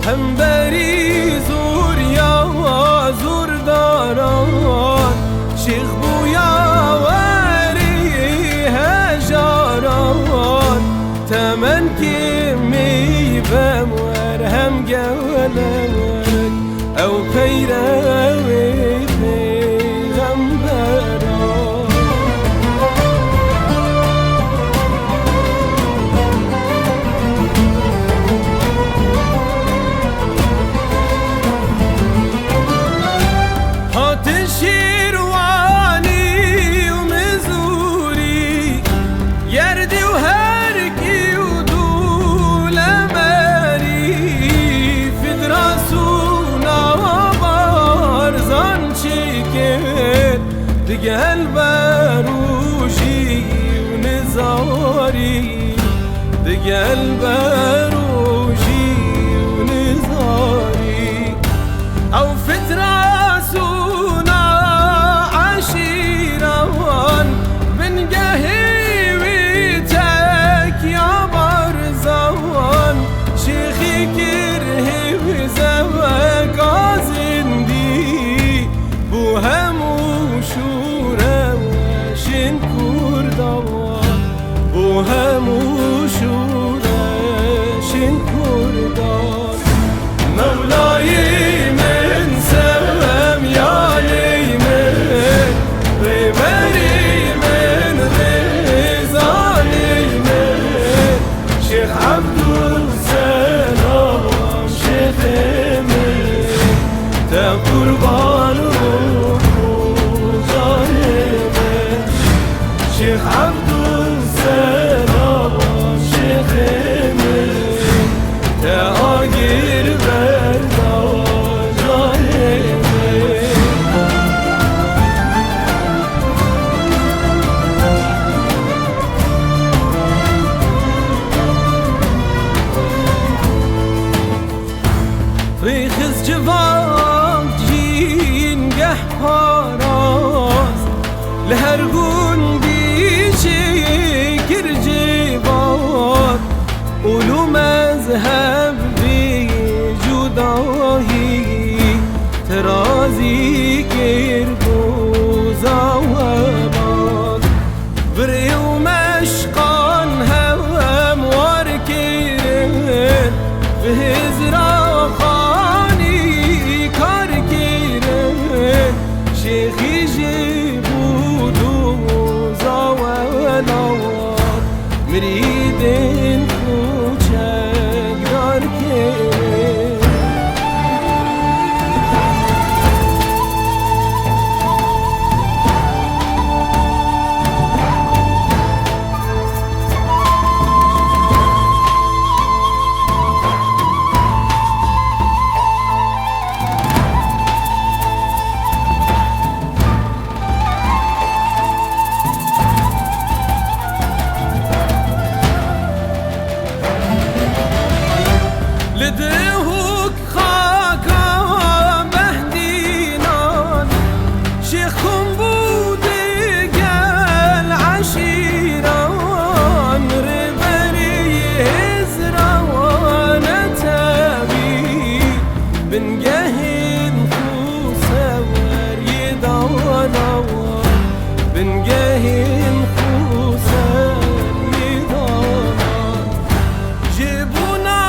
هم بری زور یا زور داران شیخ بویا وری هجاران تمن که می بمور هم گولمک او پیروی قلب روشي ونزاري قلب روشي ونزاري أو فترة سونا عشيرة من قهي ويتك يا برزوان شيخي كرهي وزوك عزندي بوهم وهموشورشين كردان مولاي من سلام يا لي من غبري من غزالي من شيخ عبد السلام شيخ من تقربان وظالم شيخ عبد السلام شيخ من تاجر بردا ظالم ريخز جوان جين قحراس لهرقون قولوا مذهب بجداهي ترازي كربوزا وباط بري ومشقان هم واركيرن بهزرا خاني كاركيرن شيخي جيبو دوزا ونوات مريدين لدهوك خاكا مهدينان شيخكم بودي قال عشيران ربري هزران تابي بنقهن خوسا وريدان بنقهن خوسا وريدان جيبونا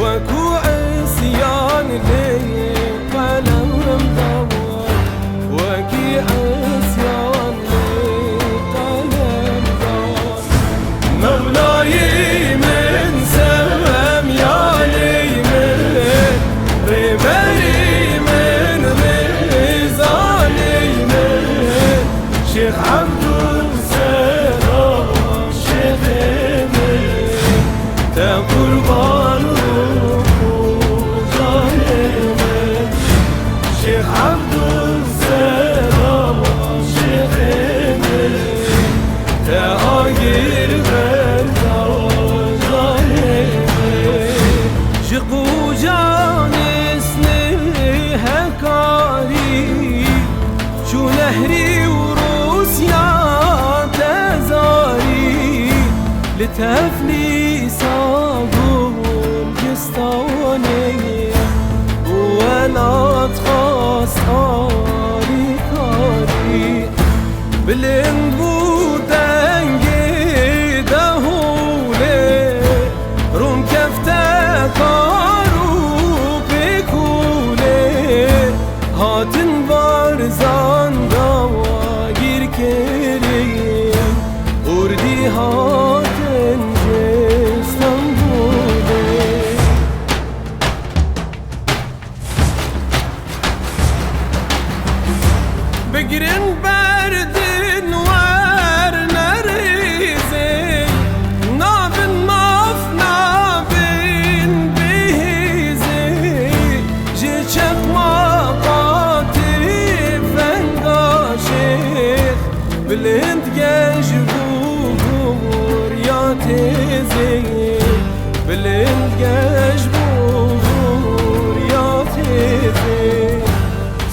وكو عصيان جانسني هكاري شو نهري وروسيا تزاري لتفني صابون جستاني ولا تخاص آري كاري بالانبو دنگي دهولي روم كفته كارو بكولي هاتن بارزان دوا گير كريم اردي هاتن جستان بولي بگرن بردن ور نریزی نابن ماف نابن بیزی جی چقماقاتی فنگاشیخ بلند گجبور یا تیزی بلند گجبور یا تیزی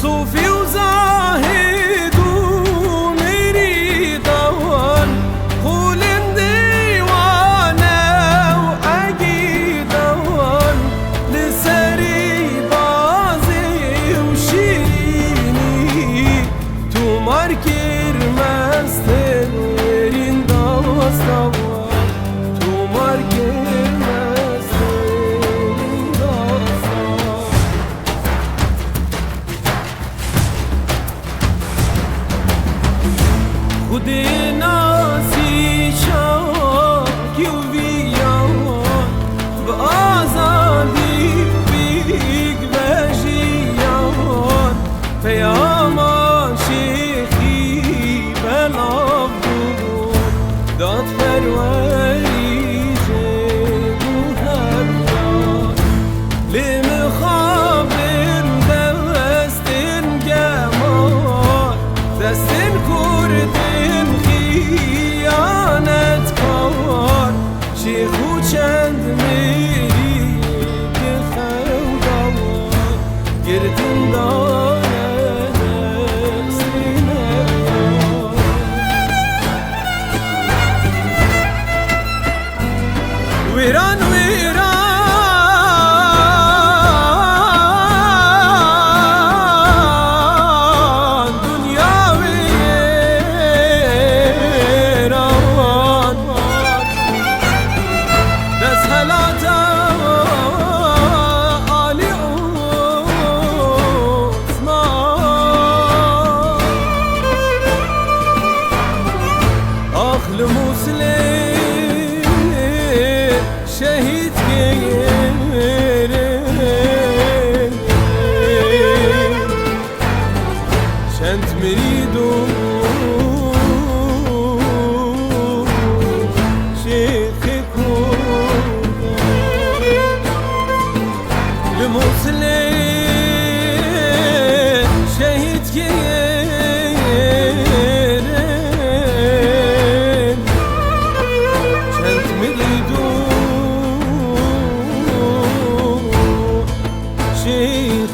صوفي وزاهد ومري دوان قولن ديوانا وأجي دوان لسري بازي وشيريني تو ماركر مسترين داس دوان تو ماركر مسترين داس دوان خودی ناسی شاکی و بیان و آزادی بیگ بجیان پیاما شیخی بلاف دون داد پروری جگو هر جان لمخابن دستن گمان دستن کردن خیانت کار شیخ و چند میری که خودوار گردن دارد دستین یار ویران المسلم شهيد كيرين شنت مريدو شيخ كودا المسلم شهيد كيرين شيخ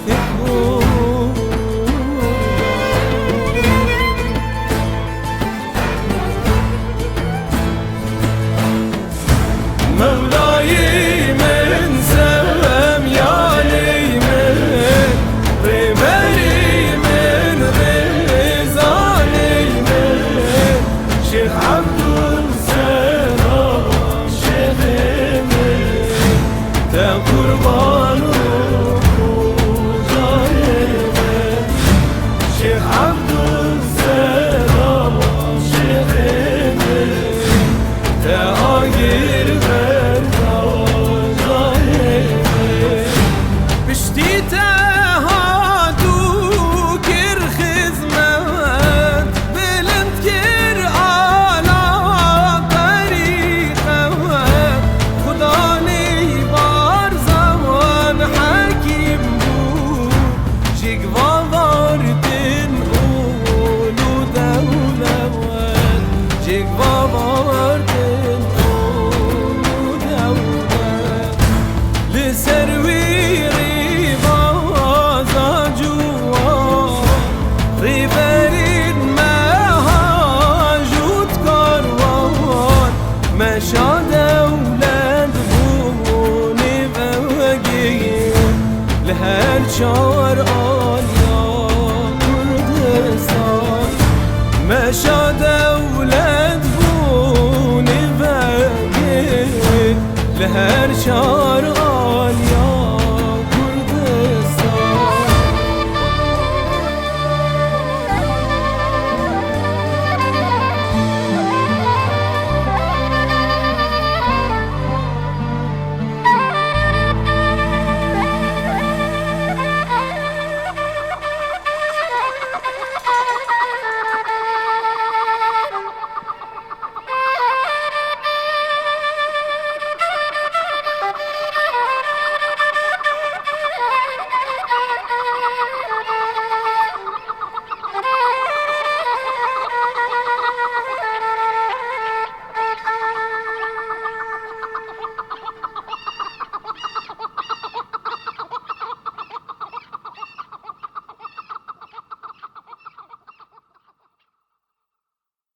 مولاي من سلام يا لي من رمري من رزاني من شيخ عبد السلام شيخ من قربان شيخ عبد السلام شيخ من تاجر حق لهر چار آیا کردستان مشا دولت بونی بگی لهر چار